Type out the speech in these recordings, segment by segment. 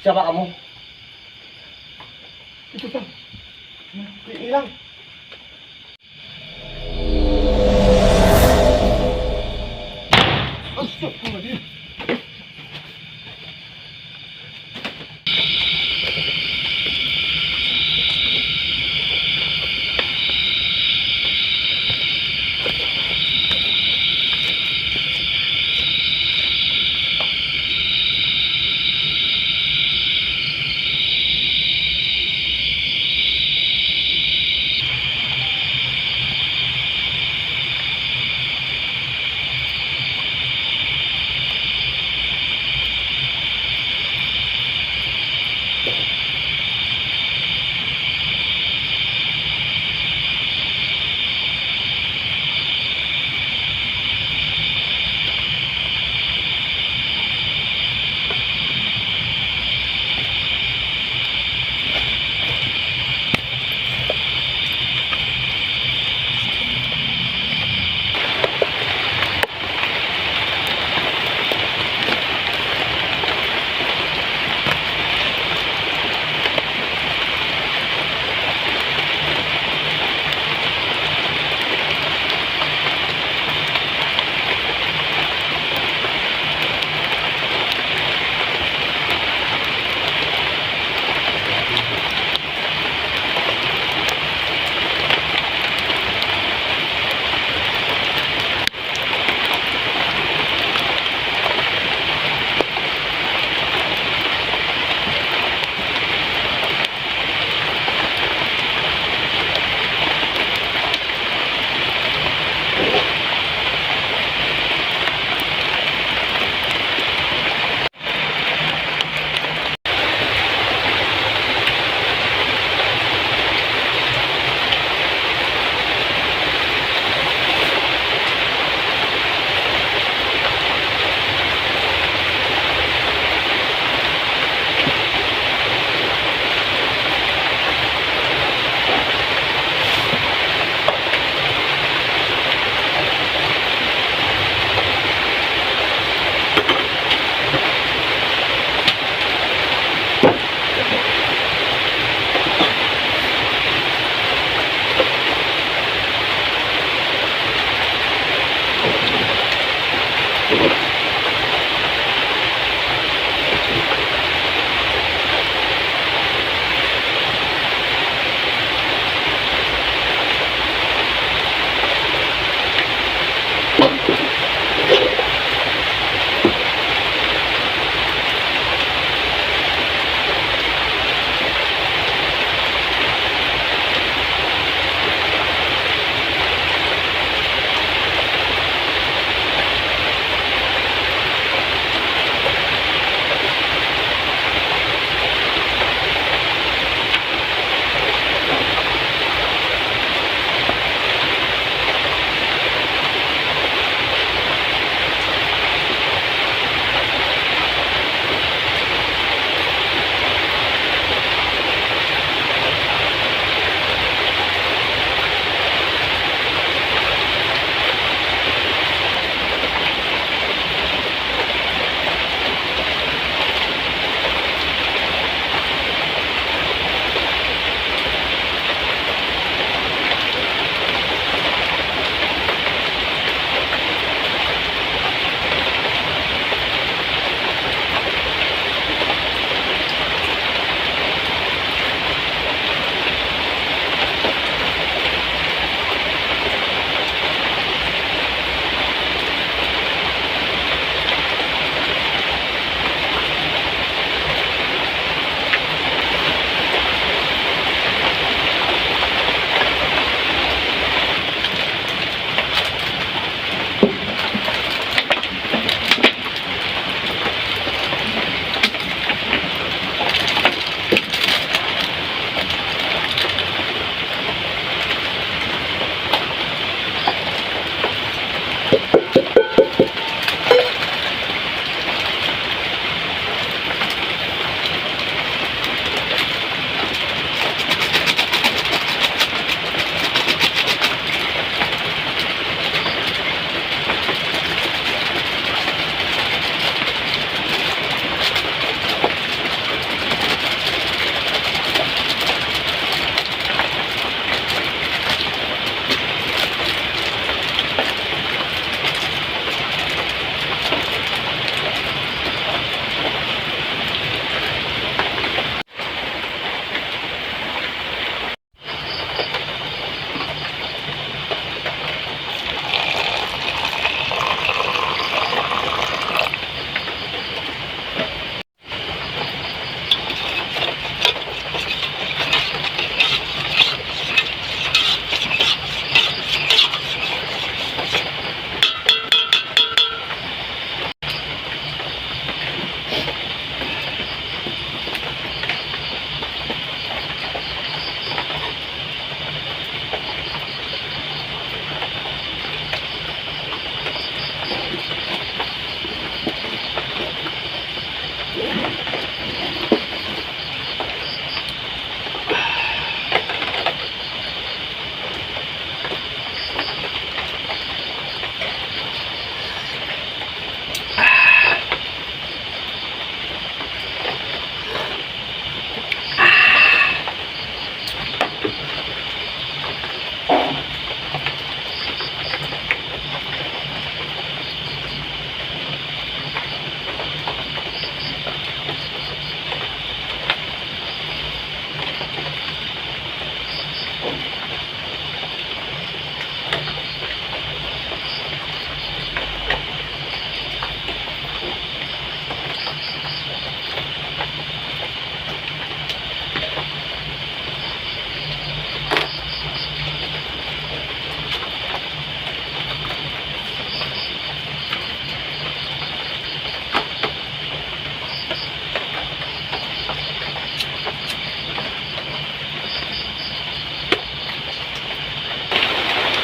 Siapa kamu? Itu bang. Hilang. Astagfirullahaladzim.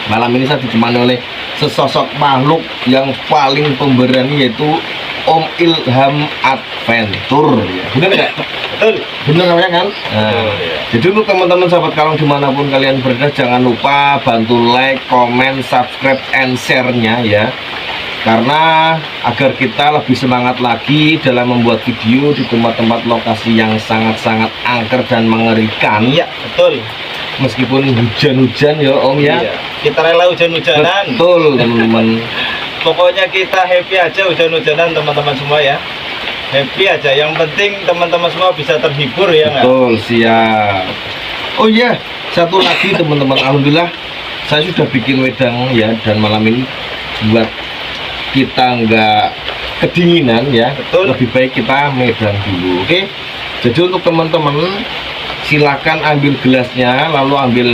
Malam ini saya ditemani oleh sesosok makhluk yang paling pemberani, yaitu Om Ilham Adventure. Bener nggak? Betul. Bener namanya kan? Nah, jadi untuk teman-teman sahabat kalong dimanapun kalian berada, jangan lupa bantu like, comment, subscribe, and share-nya ya. Karena agar kita lebih semangat lagi dalam membuat video di tempat-tempat lokasi yang sangat-sangat angker dan mengerikan. Iya, betul. Meskipun hujan-hujan ya Om ya. Iya. Kita rela hujan-hujanan. Betul teman-teman. Pokoknya kita happy aja hujan-hujanan teman-teman semua ya. Happy aja. Yang penting teman-teman semua bisa terhibur ya nggak? Betul, siap. Oh iya, satu lagi teman-teman, alhamdulillah saya sudah bikin wedang ya, dan malam ini buat kita nggak kedinginan ya. Betul. Lebih baik kita medang dulu, oke? Jadi untuk teman-teman silakan ambil gelasnya, lalu ambil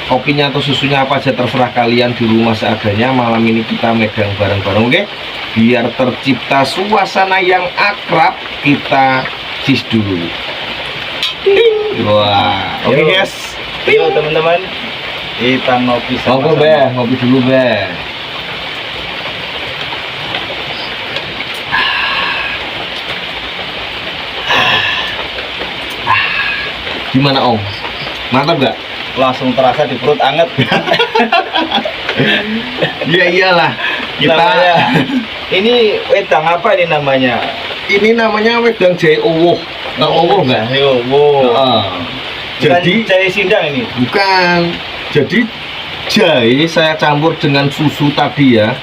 kopinya atau susunya, apa aja terserah kalian di rumah seadanya. Malam ini kita medang bareng-bareng, oke? Biar tercipta suasana yang akrab, kita cis dulu. Wah, oke Yuk. guys. Yuk teman-teman, kita ngopi Ngopi sama-sama. be, ngopi dulu be. Gimana Om? Mantap gak? Langsung terasa di perut anget. Iya iyalah. Kita Namanya, ini wedang apa ini namanya? ini namanya wedang jahe owoh. Nggak owoh nggak? Ayo, wow. Heeh. Jadi jahe sindang ini. bukan. Jadi jahe saya campur dengan susu tadi ya.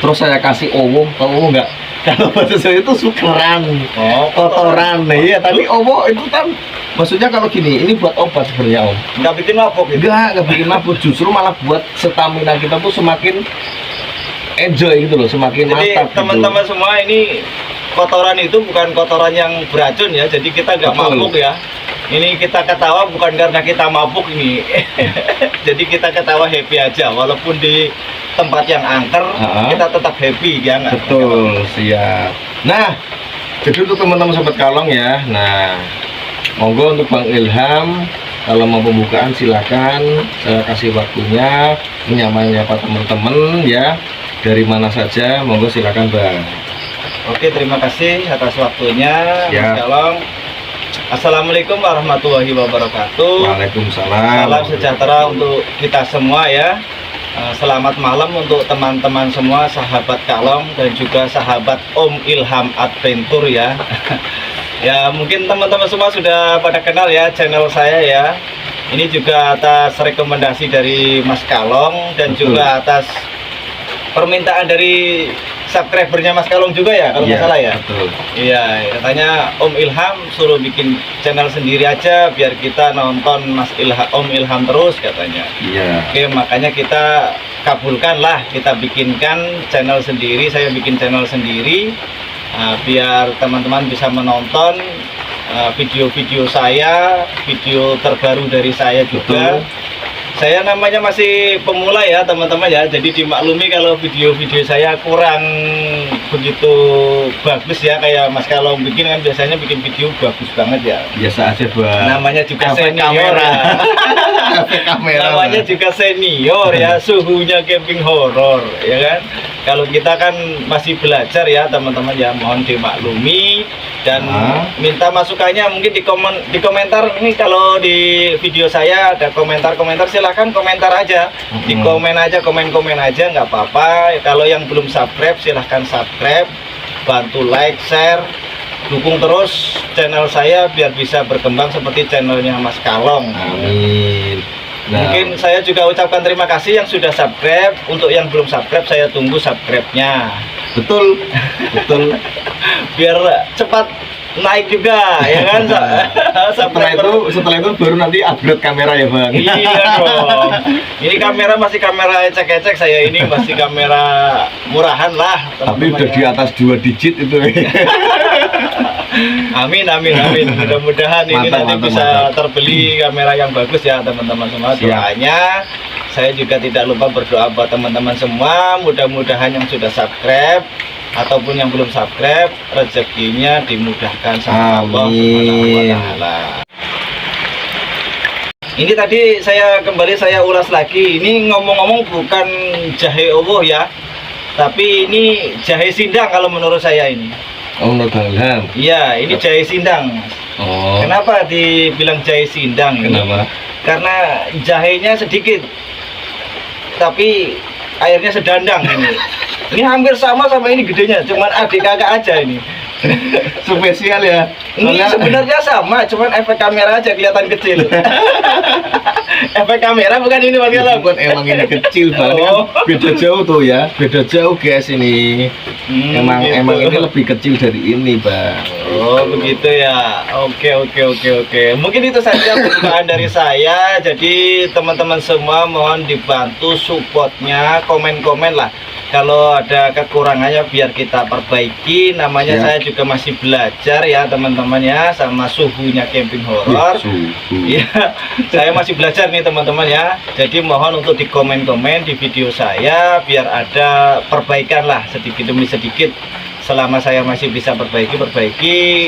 Terus saya kasih owoh. Tahu owoh nggak? Kalau bahasa saya itu sukeran. Oh, Kotoran. Nah, iya, tapi owoh itu kan maksudnya kalau gini, ini buat obat sebenarnya Om. nggak bikin mabuk gitu. Enggak bikin mabuk, justru malah buat stamina kita tuh semakin enjoy gitu loh, semakin Jadi mantap teman-teman semua, ini kotoran itu bukan kotoran yang beracun ya. Jadi kita nggak Betul. mabuk ya. Ini kita ketawa bukan karena kita mabuk ini. Jadi kita ketawa happy aja, walaupun di tempat yang angker kita tetap happy ya nggak? Betul, siap. Nah, jadi untuk teman-teman sahabat kalong ya. Nah, monggo untuk Bang Ilham, kalau mau pembukaan silakan, saya kasih waktunya, menyapa teman-teman ya. Dari mana saja, monggo silakan Bang. Oke, terima kasih atas waktunya, Siap. Mas Kalong. Assalamualaikum warahmatullahi wabarakatuh. Waalaikumsalam. Salam sejahtera untuk kita semua ya. Selamat malam untuk teman-teman semua, sahabat Kalong dan juga sahabat Om Ilham Adventure ya. Ya mungkin teman-teman semua sudah pada kenal ya channel saya ya. Ini juga atas rekomendasi dari Mas Kalong dan Betul. juga atas permintaan dari subscribernya Mas Kalong juga ya, kalau nggak Iya, salah ya. betul. Iya, katanya Om Ilham suruh bikin channel sendiri aja biar kita nonton Om Ilham terus katanya. Iya. Oke, makanya kita kabulkan lah, kita bikinkan channel sendiri, saya bikin channel sendiri biar teman-teman bisa menonton video-video saya, video terbaru dari saya juga. Betul. Saya namanya masih pemula ya teman-teman ya, jadi dimaklumi kalau video-video saya kurang begitu bagus ya, kayak Mas Kalong bikin kan biasanya bikin video bagus banget ya. Biasa aja Bang. Namanya juga Efek senior kamera. ya. Efek kamera. Namanya Bang. juga senior ya, suhunya camping horor ya kan. Kalau kita kan masih belajar ya teman-teman ya, mohon dimaklumi dan minta masukannya mungkin di komentar nih. Kalau di video saya ada komentar-komentar, silahkan komentar aja, di komen aja, komen-komen aja nggak apa-apa. Kalau yang belum subscribe silahkan subscribe, bantu like, share, dukung terus channel saya biar bisa berkembang seperti channelnya Mas Kalong. Amin. Nah, Mungkin saya juga ucapkan terima kasih yang sudah subscribe. Untuk yang belum subscribe, saya tunggu subscribe-nya betul, betul. biar cepat naik juga ya kan. Setelah itu baru nanti upgrade kamera ya Bang. Iya dong, ini kamera masih kamera ecek-ecek, saya ini masih kamera murahan lah Tapi teman-teman udah ya. di atas 2 digit itu. Amin amin amin, mudah-mudahan ini Mantap, nanti mantap, bisa mantap. terbeli kamera yang bagus ya teman-teman semua. Siap. Doanya saya juga tidak lupa berdoa buat teman-teman semua, mudah-mudahan yang sudah subscribe ataupun yang belum subscribe rezekinya dimudahkan sama Allah Subhanahu wa Amin. Ta'ala. Ini tadi saya ulas lagi. Ini ngomong-ngomong bukan jahe owoh ya, tapi ini jahe sindang kalau menurut saya ini. Oh, menurut Bang Ilham. Iya, ini jahe sindang. Oh. Kenapa dibilang jahe sindang ini? Kenapa? Karena jahenya sedikit, tapi airnya sedandang ini. Ini hampir sama ini gedenya, cuman adik kakak aja ini. Spesial ya. Ini sebenarnya sama, cuman efek kamera aja kelihatan kecil. Efek kamera bukan ini Mas Galang. Bukan, emang ini kecil Bang. Ini Oh. kan beda jauh tuh ya. Beda jauh guys ini. Emang Gitu. ini lebih kecil dari ini Bang. Oh begitu ya. Oke. Mungkin itu saja pembukaan dari saya. Jadi teman-teman semua mohon dibantu supportnya, komen-komen lah. Kalau ada kekurangannya biar kita perbaiki. Namanya Ya. saya juga masih belajar ya teman-teman ya, sama suhunya camping horor. Iya, saya masih belajar nih teman-teman ya. Jadi mohon untuk di komen-komen di video saya biar ada perbaikan lah sedikit demi sedikit. Selama saya masih bisa perbaiki.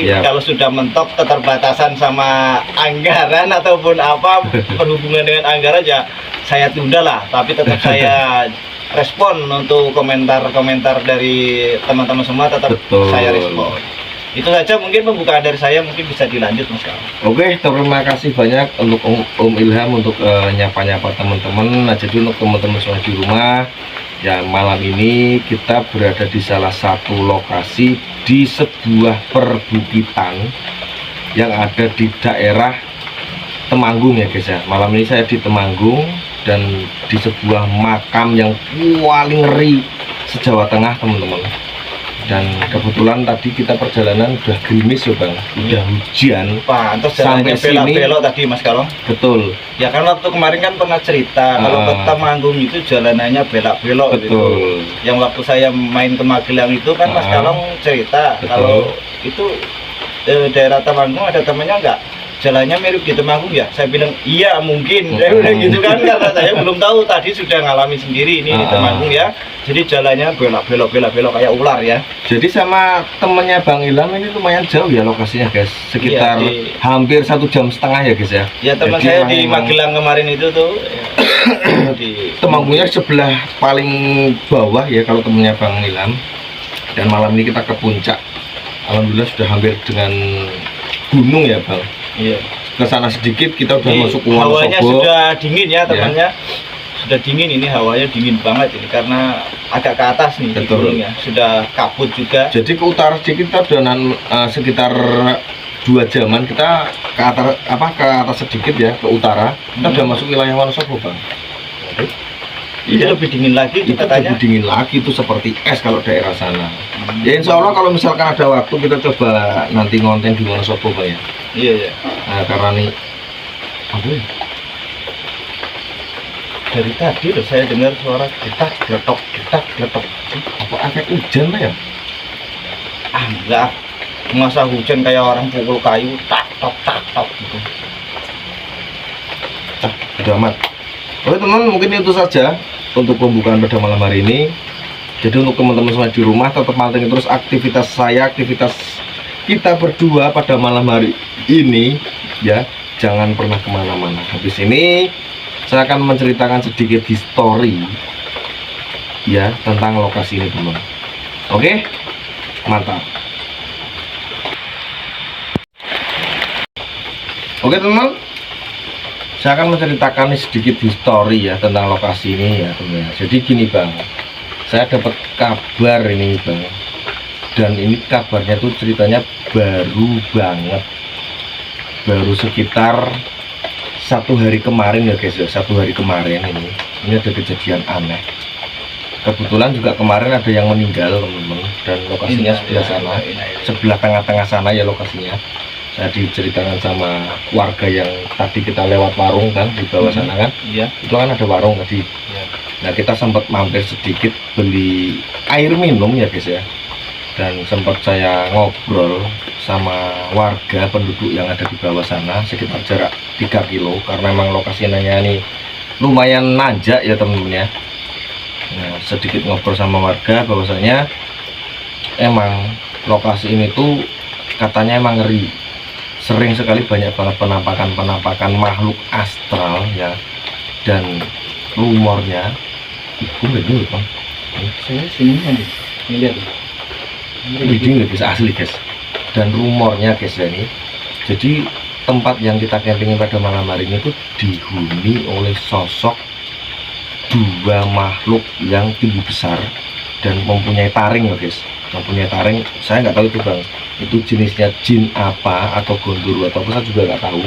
Siap. Kalau sudah mentok keterbatasan sama anggaran ataupun apa berhubungan dengan anggaran ya saya tunda lah. Tapi tetap saya respon untuk komentar-komentar dari teman-teman semua, tetap Betul. saya respon. Itu saja mungkin pembukaan dari saya, mungkin bisa dilanjut Mas Kal. Oke, terima kasih banyak untuk Om Ilham untuk nyapa-nyapa teman-teman. Nah, jadi untuk teman-teman semua di rumah, ya malam ini kita berada di salah satu lokasi di sebuah perbukitan yang ada di daerah Temanggung ya guys ya. Malam ini saya di Temanggung dan di sebuah makam yang paling ngeri se-Jawa Tengah teman-teman. Dan kebetulan tadi kita perjalanan udah gerimis ya Bang, udah hujan. Pantes Sampai jalannya sini. belok-belok tadi Mas Kalong. Betul, Ya kan waktu kemarin kan pernah cerita kalau ke Temanggung itu jalanannya belok-belok gitu. betul. Yang waktu saya main ke Magelang itu kan Mas Kalong cerita Betul. kalau itu daerah Temanggung ada temannya enggak? Jalannya mirip di Temanggung ya? Saya bilang iya mungkin. Saya bilang gitu kan karena saya belum tahu, tadi sudah ngalami sendiri ini di Temanggung ya. Jadi jalannya belok kayak ular ya. Jadi sama temennya Bang Ilham ini lumayan jauh ya lokasinya guys, sekitar Iya, hampir 1,5 jam ya guys ya. Ya teman Jadi saya di emang Magelang kemarin itu tuh ya, di Temanggungnya sebelah paling bawah ya kalau temennya Bang Ilham. Dan malam ini kita ke puncak. Alhamdulillah sudah hampir dengan gunung ya Bang. Iya. Ke sana sedikit kita udah Ini masuk ke hawanya Wonosobo. sudah dingin ya temannya. Sudah dingin, ini hawanya dingin banget ini karena agak ke atas nih di Betul. gunungnya. Sudah kabut juga. Jadi ke utara sedikit kita udah sekitar 2 jaman kita ke atas sedikit ya ke utara. Kita udah masuk wilayah Wonosobo Bang. Ini lebih dingin lagi Itu katanya. lebih dingin lagi, itu seperti es kalau daerah sana. Ya insya Allah kalau misalkan ada waktu kita coba nanti ngonten di Wonosobo Bang ya. Iya ya. Nah, karena nih apa ya? Dari tadi loh saya dengar suara getak geletok. Apa efek hujan Pak ya? Ah enggak. Masa hujan kayak orang pukul kayu tak tok gitu. Udah amat. Oke teman, mungkin itu saja untuk pembukaan pada malam hari ini. Jadi untuk teman-teman semua di rumah tetap mantengin terus aktivitas saya, aktivitas kita berdua pada malam hari ini ya. Jangan pernah kemana-mana. Habis ini saya akan menceritakan sedikit histori ya tentang lokasi ini teman. Oke, mantap. Oke teman, saya akan menceritakan sedikit histori ya tentang lokasi ini ya teman. Jadi gini Bang, saya dapat kabar ini Bang, dan ini kabarnya tuh ceritanya baru banget, baru sekitar 1 hari kemarin ya guys ya. 1 hari kemarin ini ada kejadian aneh. Kebetulan juga kemarin ada yang meninggal teman-teman, dan lokasinya sebelah sana, sebelah tengah-tengah sana ya lokasinya. Saya diceritakan sama warga yang tadi kita lewat warung kan di bawah sana kan. Iya. Itu kan ada warung tadi. Iya. Nah kita sempat mampir sedikit beli air minum ya guys ya. Dan sempat saya ngobrol sama warga penduduk yang ada di bawah sana sekitar jarak 3 kilo, karena memang lokasinya ini lumayan nanjak ya temen-temen ya. Nah, sedikit ngobrol sama warga bahwasanya emang lokasi ini tuh katanya emang ngeri. sering sekali banyak banget penampakan makhluk astral ya, dan rumornya itu betul bang. Saya sini nih, lihat. Ini nggak bisa asli guys. Dan rumornya guys ya ini, jadi tempat yang kita campingin pada malam hari ini tuh dihuni oleh sosok dua makhluk yang tinggi besar dan mempunyai taring ya guys, mempunyai taring. Saya nggak tahu itu bang, itu jenisnya jin apa atau gondoro atau apa, saya juga nggak tahu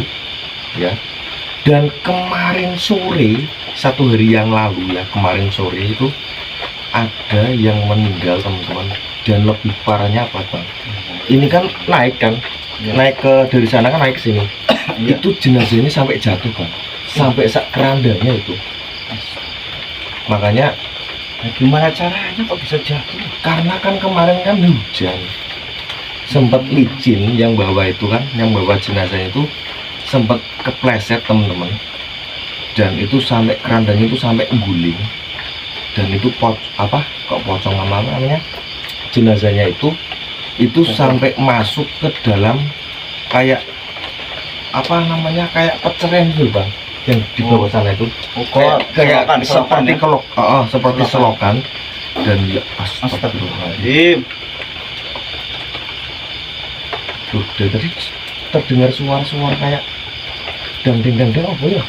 ya. Dan kemarin sore, 1 hari yang lalu ya, kemarin sore itu ada yang meninggal teman-teman. Dan lebih parahnya apa bang, ini kan naik kan ya, naik ke dari sana kan naik ke sini ya. Itu jenazahnya sampai jatuh bang, sampai sak kerandanya itu. Makanya gimana caranya kok bisa jatuh? Karena kan kemarin kan hujan, sempat licin yang bawa itu kan, yang bawa jenazahnya itu sempat kepleset teman-teman, dan itu sampai kerandanya itu sampai guling. Dan itu pocong namanya, jenazahnya itu sampai masuk ke dalam kayak apa namanya, kayak peceren gitu bang, yang di bawah sana itu kayak seperti ya? Seperti selokan. Dan ya astagfirullahaladzim, tuh dari tadi terdengar suara-suara kayak dang-dang apa ya?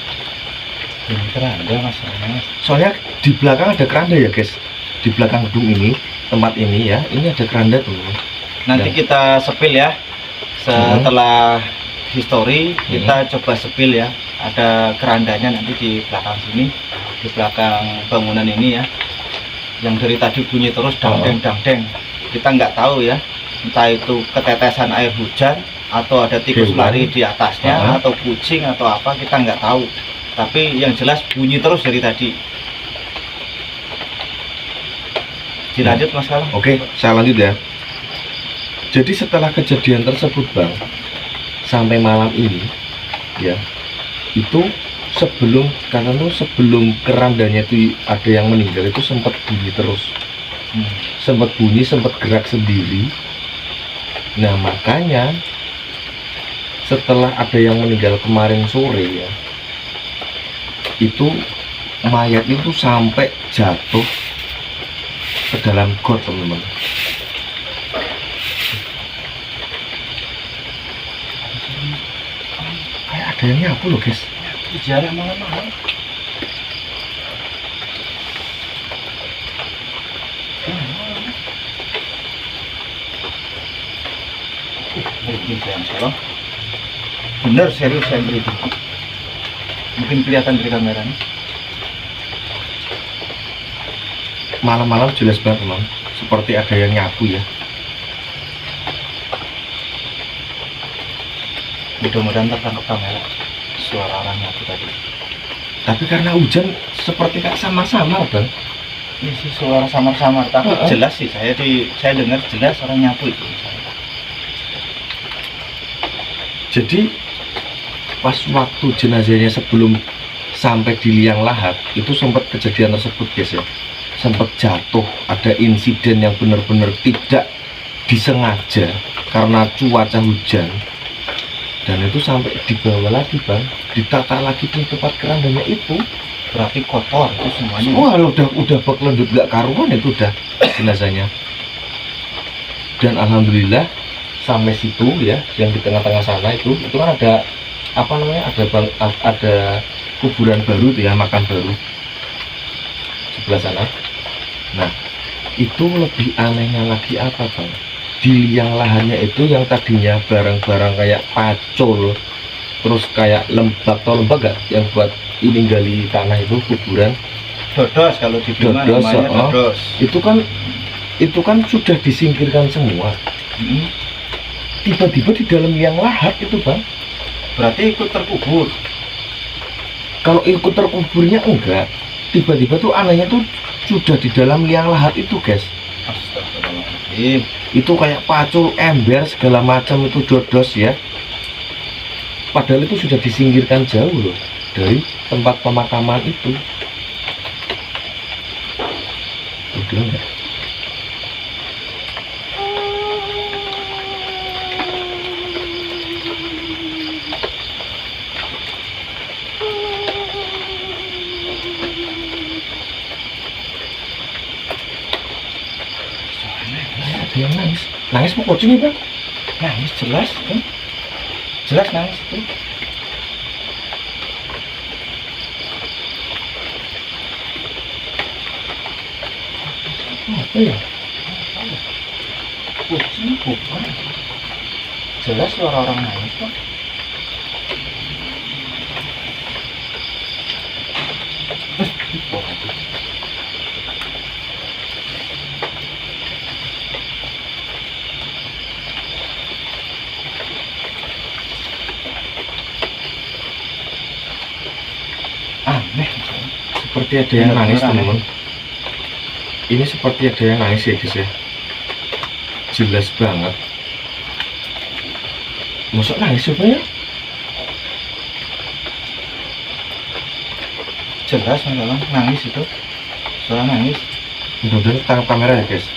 Ini keranda masalahnya. Soalnya di belakang ada keranda ya guys, di belakang gedung ini, tempat ini ya, ini ada keranda tuh. Nanti kita sepil ya, setelah history kita coba sepil ya. Ada kerandanya nanti di belakang sini, di belakang bangunan ini ya, yang dari tadi bunyi terus dangdeng. Kita nggak tahu ya, entah itu ketetesan air hujan atau ada tikus lari di atasnya atau kucing atau apa, kita nggak tahu. Tapi yang jelas bunyi terus dari tadi. Dilanjut mas Kalam. Oke, saya lanjut ya. Jadi setelah kejadian tersebut bang, sampai malam ini ya, itu sebelum kerandanya itu ada yang meninggal, itu sempat bunyi terus, sempat bunyi, sempat gerak sendiri. Nah makanya setelah ada yang meninggal kemarin sore ya, itu mayat itu sampai jatuh ke dalam got teman-teman. Kayak ada yang nyapu loh guys, Sejarah malam-malam. Bener serius saya beri itu. Mungkin kelihatan dari kamera nih. Malam-malam jelas banget teman, seperti ada yang nyapu ya. Mudah-mudahan tertangkap kamera suara orang nyapu tadi. Tapi karena hujan seperti kayak samar-samar bang. Ini sih suara samar-samar, tapi jelas sih saya dengar jelas orang nyapu itu. Jadi pas waktu jenazahnya sebelum sampai di liang lahat itu sempat kejadian tersebut guys ya, sempat jatuh, ada insiden yang benar-benar tidak disengaja karena cuaca hujan, dan itu sampai dibawa lagi bang, ditata lagi di tempat kerandanya itu. Berarti kotor itu semuanya. Wah udah bekelendut gak karuan itu udah jenazahnya. Dan alhamdulillah sampai situ ya, yang di tengah-tengah sana itu kan ada apa namanya, ada kuburan baru itu ya, makam baru sebelah sana. Nah itu lebih anehnya lagi apa bang, di liang lahannya itu yang tadinya barang-barang kayak pacul, terus kayak lembab, atau lembab gak yang buat ini gali tanah itu, kuburan dodos, kalau di Bima namanya dodos. Itu kan sudah disingkirkan semua. Tiba-tiba di dalam liang lahat itu bang, berarti ikut terkubur. Kalau ikut terkuburnya enggak, tiba-tiba tuh anehnya tuh sudah di dalam liang lahat itu guys. Astagfirullahaladzim. Itu kayak pacul, ember, segala macam itu dodos ya. Padahal itu sudah disingkirkan jauh loh dari tempat pemakaman itu. Udah enggak? yang nangis. Nangis mau kucing ya, Bang? Nangis jelas, jelas nangis itu. Apa ya? Kucing bukan. Jelas suara orang nangis kok. Aneh, Seperti ada yang nangis, teman-teman. Ini seperti ada yang nangis ya, guys ya. Jelas banget. Masuk nangis coba ya? jelas memang nangis itu, suara nangis. Mudah-mudahan tangkap kamera ya, guys.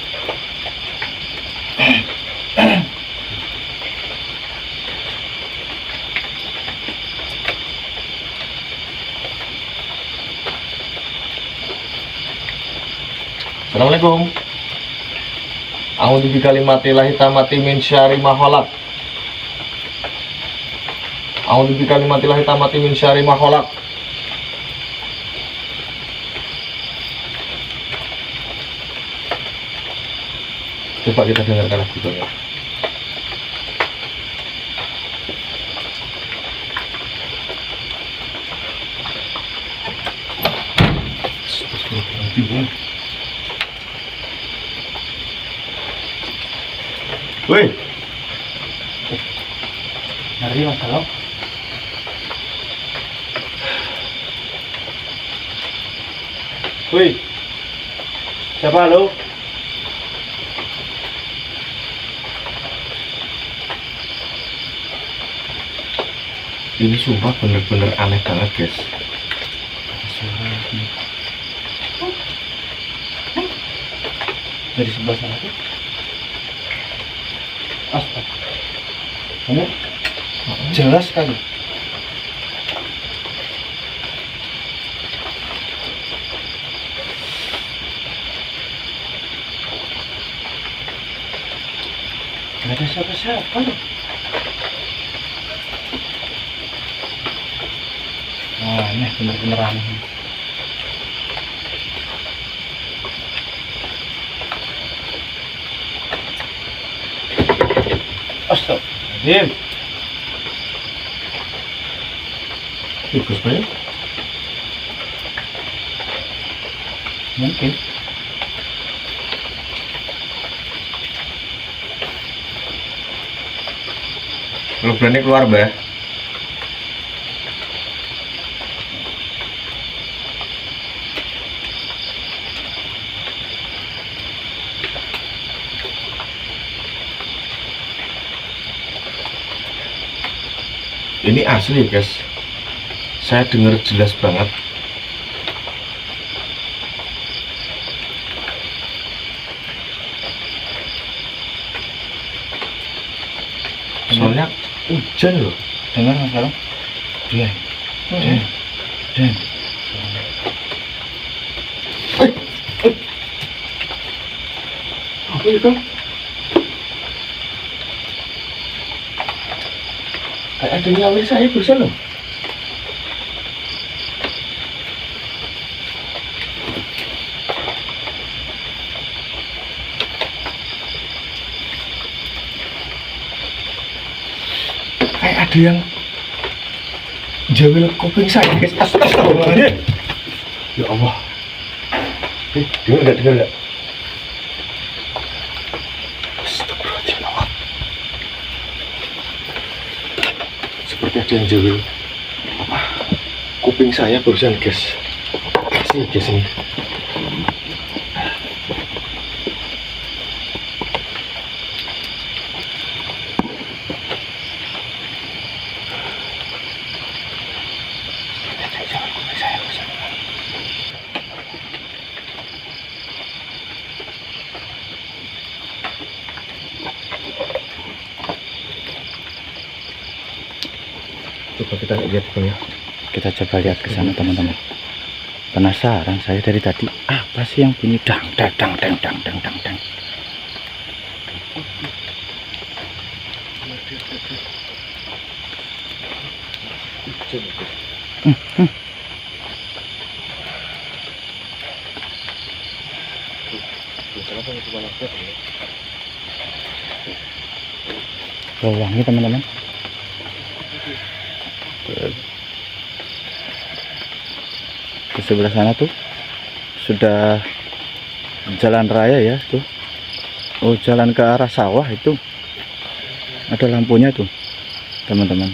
Assalamualaikum. A'udzu bikalimatillahi tammati min syarri ma khalaq. A'udzu bikalimatillahi tammati min syarri ma khalaq. Coba kita dengarkan lagu itu ya. Woi, Ngeri Mas Kalau. Woi, siapa lo? ini sumpah bener-bener aneh banget, guys. Dari sebelah sana tuh. Astaga. Ini jelas sekali. Gak ada siapa-siapa loh. Aneh, bener-bener aneh. Astagfirullahaladzim. Bagus banget. Mungkin. Kalau berani keluar, Mbah. Ini asli, guys. Saya dengar jelas banget. Soalnya hujan loh. Dengar Mas Kalau? Iya. Dan. Apa itu? Kayak ada nyawir saya barusan loh. Kayak ada yang jawil kuping saya, guys. Astagfirullahaladzim. Ya Allah. Dengar nggak? Astagfirullahaladzim, ya Allah. Seperti ada yang jawil kuping saya barusan, guys. Asli, guys, ini. Coba kita lihat ya. Kita coba lihat ke sana teman-teman. Penasaran saya dari tadi apa sih yang bunyi dang dang dang dang dang dang dang dang. Wangi teman-teman. Di sebelah sana tuh sudah jalan raya ya tuh. Oh, jalan ke arah sawah itu ada lampunya tuh teman-teman.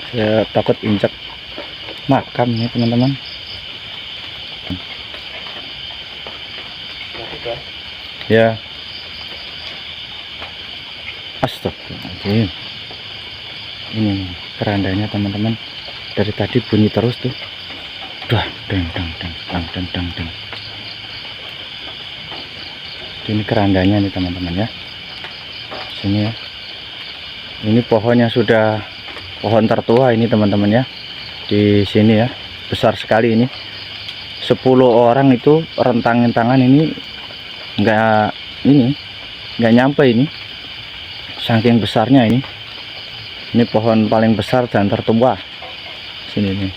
Saya takut injak makam nih teman-teman. Ya. Astagfirullahaladzim. Ini nih, kerandanya teman-teman. Dari tadi bunyi terus tuh. Dah, deng. Ini kerandanya nih teman-teman ya. Sini ya. Ini pohonnya sudah pohon tertua ini teman-teman ya. Di sini ya. Besar sekali ini. 10 orang itu rentangin tangan ini nggak nyampe ini, saking besarnya ini pohon paling besar dan tertua sini nih,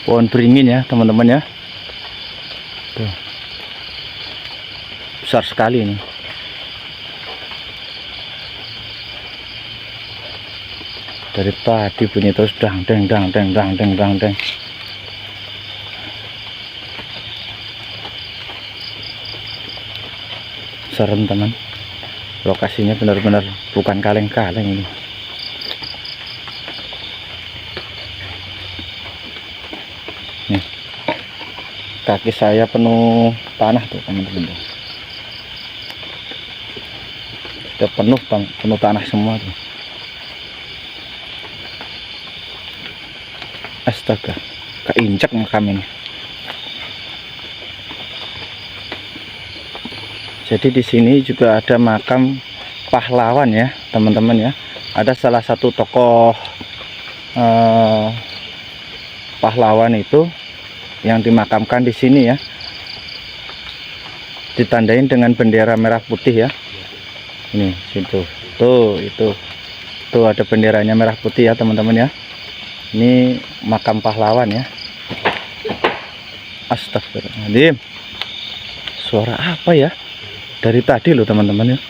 pohon beringin ya teman-teman ya. Tuh, besar sekali ini. Dari tadi bunyi terus dang. Serem teman, lokasinya benar-benar bukan kaleng-kaleng ini. Nih, kaki saya penuh tanah tuh teman-teman. Sudah penuh tanah semua tuh. Astaga, keinjak makam ini. Jadi di sini juga ada makam pahlawan ya teman-teman ya. Ada salah satu tokoh pahlawan itu yang dimakamkan di sini ya. Ditandain dengan bendera merah putih ya. Ini situ. Tuh ada benderanya merah putih ya teman-teman ya. Ini makam pahlawan ya. Astagfirullahaladzim. Suara apa ya? Dari tadi loh teman-teman ya.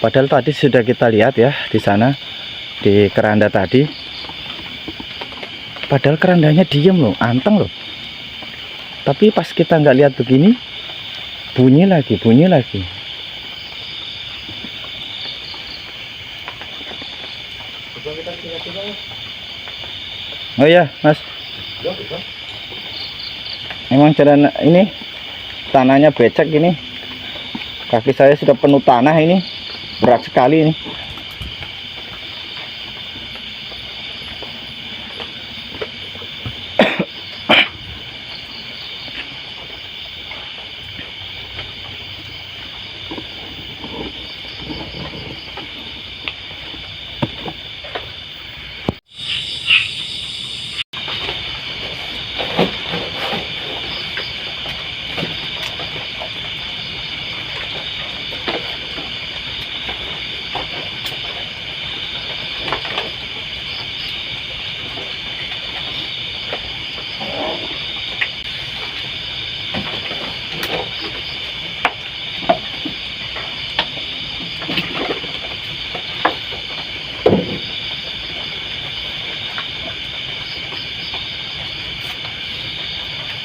Padahal tadi sudah kita lihat ya di sana di keranda tadi. Padahal kerandanya diem loh, anteng loh. Tapi pas kita nggak lihat begini, bunyi lagi. Oh ya Mas, emang jalan ini tanahnya becek ini. Kaki saya sudah penuh tanah ini, berat sekali ini.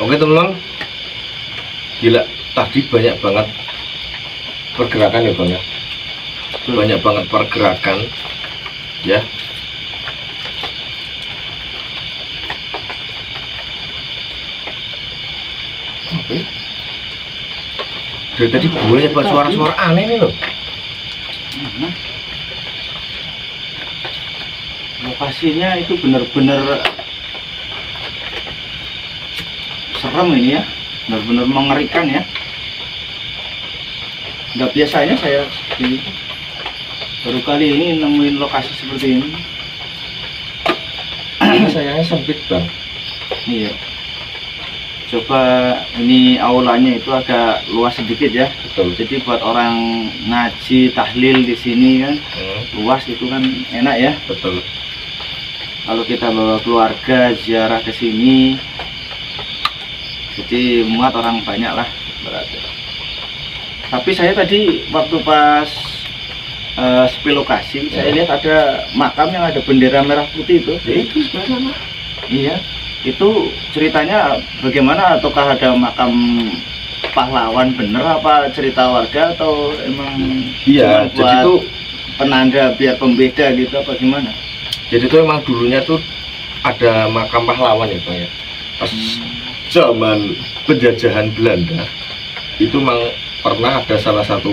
Oke teman-teman, gila tadi banyak banget pergerakan ya bang ya, banyak banget pergerakan ya. Oke. Dari tadi banyak banget suara-suara aneh nih loh. Lokasinya itu benar-benar serem ini ya, benar-benar mengerikan ya. Nggak biasanya saya ini, baru kali ini nemuin lokasi seperti ini. Ini sayangnya sempit bang. Iya. Coba ini aulanya itu agak luas sedikit ya. Betul. Jadi buat orang ngaji tahlil di sini kan luas, itu kan enak ya. Betul. Kalau kita bawa keluarga ziarah ke sini, jadi muat orang banyak lah berarti. Tapi saya tadi waktu pas spill lokasi, saya lihat ada makam yang ada bendera merah putih itu. Ya itu sebelah sana. Iya, itu ceritanya bagaimana? Ataukah ada makam pahlawan bener, apa cerita warga, atau emang Iya, cuma jadi buat itu penanda biar pembeda gitu, apa gimana? jadi itu emang dulunya tuh ada makam pahlawan ya Bang ya. Pas zaman penjajahan Belanda itu memang pernah ada salah satu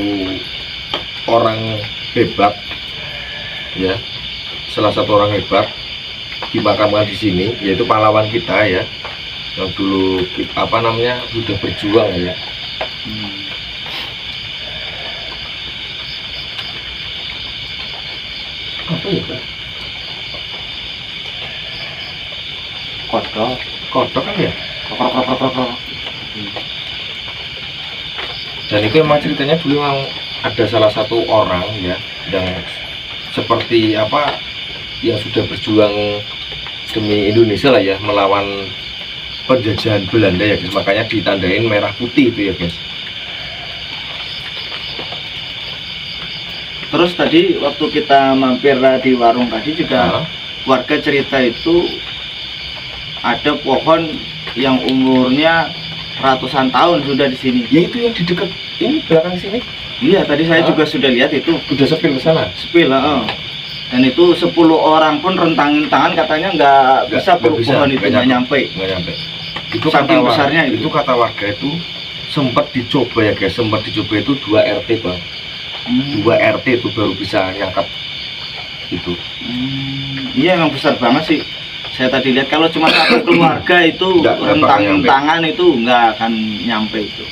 orang hebat ya, salah satu orang hebat dimakamkan di sini, yaitu pahlawan kita ya, yang dulu apa namanya sudah berjuang ya. Apa ya Pak? Kodok, Kodok kan ya. kodok. Dan itu emang ceritanya dulu memang ada salah satu orang ya yang seperti apa yang sudah berjuang demi Indonesia lah ya, melawan penjajahan Belanda ya guys, makanya ditandain merah putih itu ya guys. Terus tadi waktu kita mampir di warung tadi juga warga cerita itu ada pohon yang umurnya ratusan tahun sudah di sini. Ya itu yang di dekat ini belakang sini. Iya, tadi saya juga sudah lihat itu. Udah sepil ke sana. Sepil, dan itu 10 orang pun rentangin tangan katanya nggak bisa pohon itu nggak nyampe. Nggak nyampe. Itu Saking kata besarnya itu kata warga itu sempat dicoba ya guys, sempat dicoba itu 2 RT Bang. 2 RT itu baru bisa nyangkap itu. Iya, emang besar banget sih. Saya tadi lihat kalau cuma satu keluarga itu rentangin tangan itu nggak akan nyampe itu.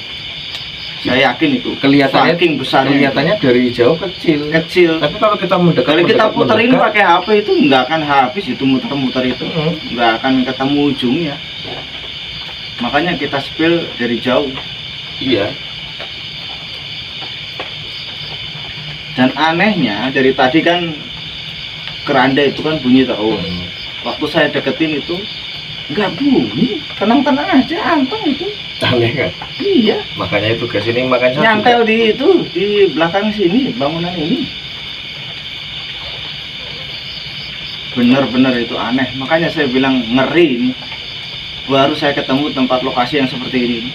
Saya yakin itu. Kelihatannya saking besarnya. Kelihatannya dari jauh kecil. Tapi kalau kita mendekat, kalau kita puterin pakai HP itu nggak akan habis itu, muter-muter itu nggak akan ketemu ujungnya. Makanya kita spill dari jauh. Iya. Dan anehnya dari tadi kan keranda itu kan bunyi terus. Waktu saya deketin itu nggak bunyi, tenang-tenang aja, anteng itu. Aneh kan? Iya. Makanya itu guys, ini makanya nyantel di itu, di belakang sini, bangunan ini. Bener-bener itu aneh. Makanya saya bilang ngeri ini. Baru saya ketemu tempat lokasi yang seperti ini.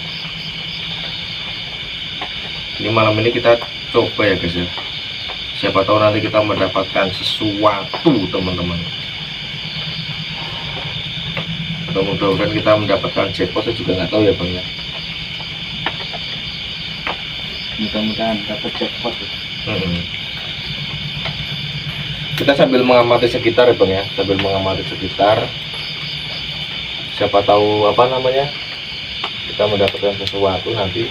Ini malam ini kita coba ya guys ya. Siapa tahu nanti kita mendapatkan sesuatu teman-teman. Atau mudah-mudahan kita mendapatkan jackpot, saya juga nggak tahu ya Bang ya. Mudah-mudahan dapat jackpot. Kita sambil mengamati sekitar ya Bang ya, sambil mengamati sekitar. Siapa tahu apa namanya kita mendapatkan sesuatu nanti.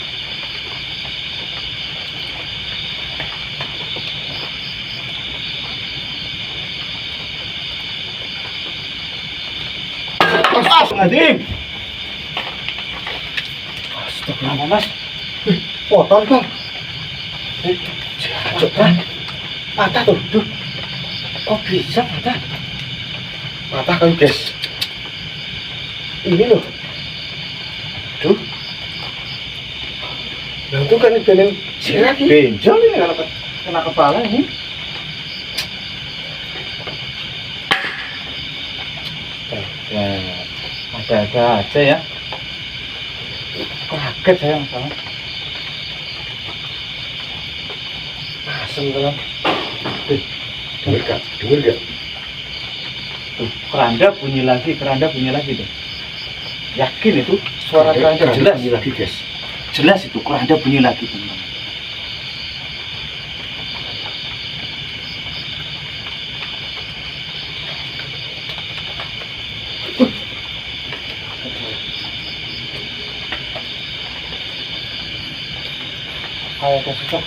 Astagfirullahaladzim. Astagfirullah Mas. Kotor Bang. Jancuk Bang. Patah tuh. Duh. Kok bisa patah? Patah kan guys. Ini loh. Duh. Langsung kan ibanin Lagi. Benjol ini kalau kena kepala ini. Ada-ada aja ya. Kaget saya masalah. Asem kan? Dengar gak? Dengar gak? Tuh, keranda bunyi lagi tuh. Yakin itu suara keranda jelas. Bunyi lagi guys. Jelas itu keranda bunyi lagi teman. Kayak ada sosok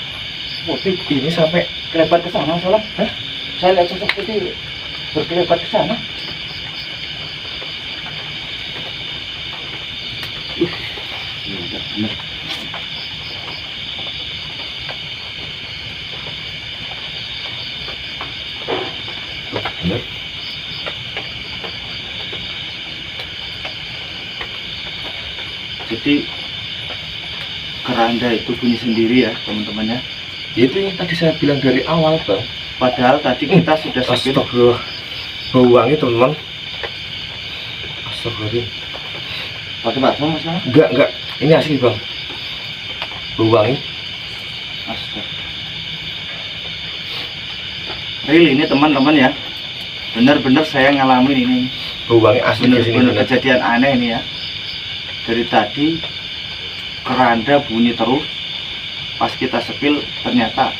putih ini sampai kelebat ke sana soalnya. Saya lihat sosok putih berkelebat ke sana. bener. Bener. Jadi keranda itu bunyi sendiri ya teman-teman ya. Itu yang tadi saya bilang dari awal, Bang. Padahal tadi kita sudah sepil. Astagfirullah. Bau wangi, teman-teman. Astagfirullah. Pakai bakso mas? Enggak. Ini asli, Bang. Bau wangi. Astaga. Real ini teman-teman ya. Benar-benar saya ngalamin ini. Bau wangi asli di sini. Benar-benar kejadian aneh ini ya. Dari tadi keranda bunyi terus. Pas kita sepil ternyata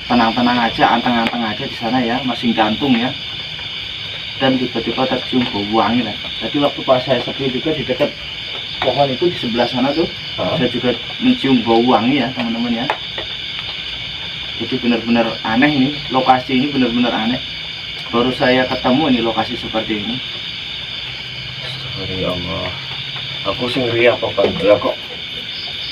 tenang-tenang aja, anteng-anteng aja di sana ya, masih gantung ya. Dan tiba-tiba tercium bau wangi lah. Jadi waktu pas saya sepil juga di dekat pohon itu di sebelah sana tuh, saya juga mencium bau wangi ya teman-teman ya. Jadi benar-benar aneh ini, lokasi ini benar-benar aneh. Baru saya ketemu ini lokasi seperti ini. Astagfirullah, ya Allah. Aku sing ngeri apa, Bang? Lah kok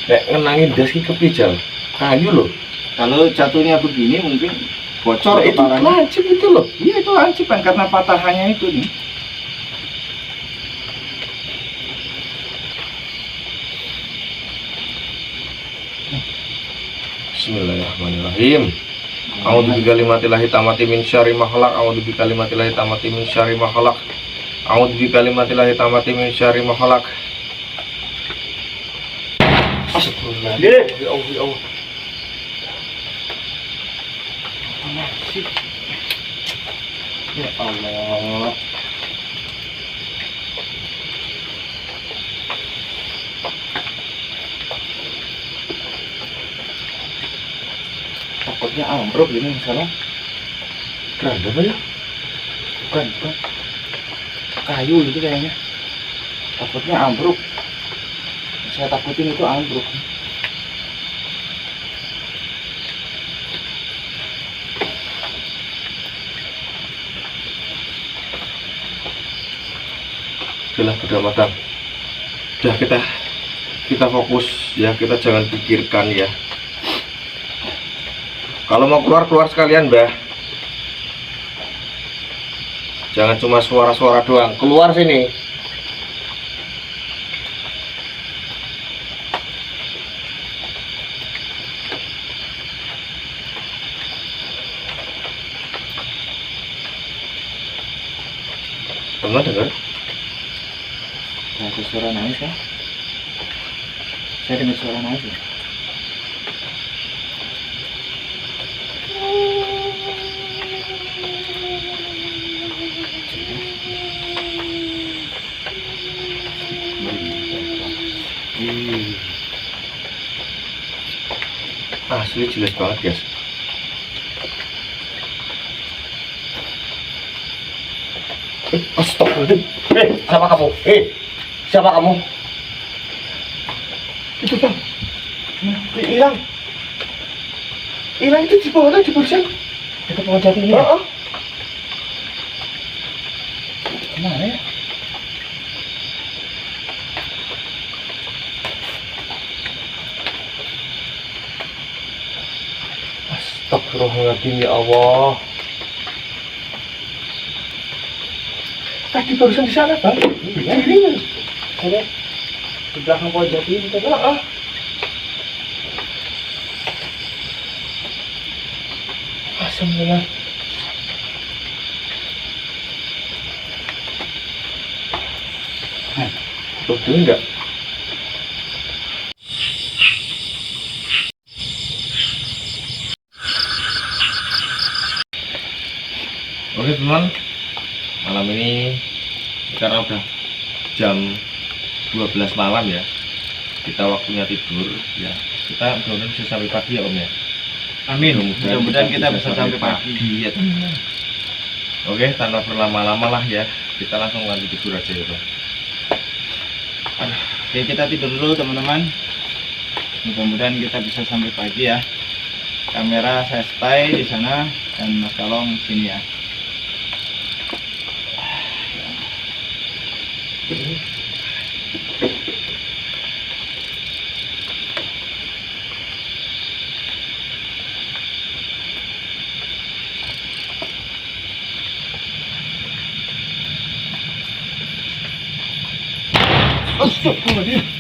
nek ngenangin das ki kepijal. Kayu loh. Kalau jatuhnya begini mungkin bocor Nah, itu kepalanya. lancip itu loh. Iya itu lancip kan karena patahannya itu nih. Bismillahirrahmanirrahim. A'udzu bikalimatillahi tammati min syarri ma khalaq. A'udzu bikalimatillahi tammati min syarri ma khalaq. A'udzu bikalimatillahi tammati min syarri ma khalaq. Astagfirullah. Nggih. Ya Allah, ya Allah. Ya Allah. Takutnya ambruk ini misalnya. Keranda apa ya? Bukan. Kayu itu kayaknya. Takutnya ambruk. Saya takutin itu ambruk. Udahlah, udah matang. Udah kita fokus ya, kita jangan pikirkan ya. Kalau mau keluar sekalian, Mbah. Jangan cuma suara-suara doang. Keluar sini. Teman dengar? Ada suara nangis kan? Saya dengar suara nangis ya? Asli jelas banget, guys. Astagfirullahaladzim. Siapa kamu? Siapa kamu? Itu, Bang. Hilang. Hilang itu di pohon tadi barusan. Dekat pohon jati ini. Heeh. Kemana ya? Astagfirullahaladzim, ya Allah. Tadi barusan di sana, Bang. Iya. Ini. Saya di belakang pohon jati ini tadi. Alhamdulillah. Betul enggak? Oke teman, malam ini karena udah jam 12 malam ya, kita waktunya tidur ya. Kita mudah-mudahan bisa sampai pagi ya Om ya. Amin. Mudah-mudahan kita bisa sampai pagi. ya teman. Oke, tanpa berlama-lama lah ya, kita langsung lanjut tidur aja ya Bang. Oke, kita tidur dulu teman-teman. Mudah-mudahan kita bisa sampai pagi ya. Kamera saya stay di sana dan Mas Kalong sini ya. Astagfirullahaladzim.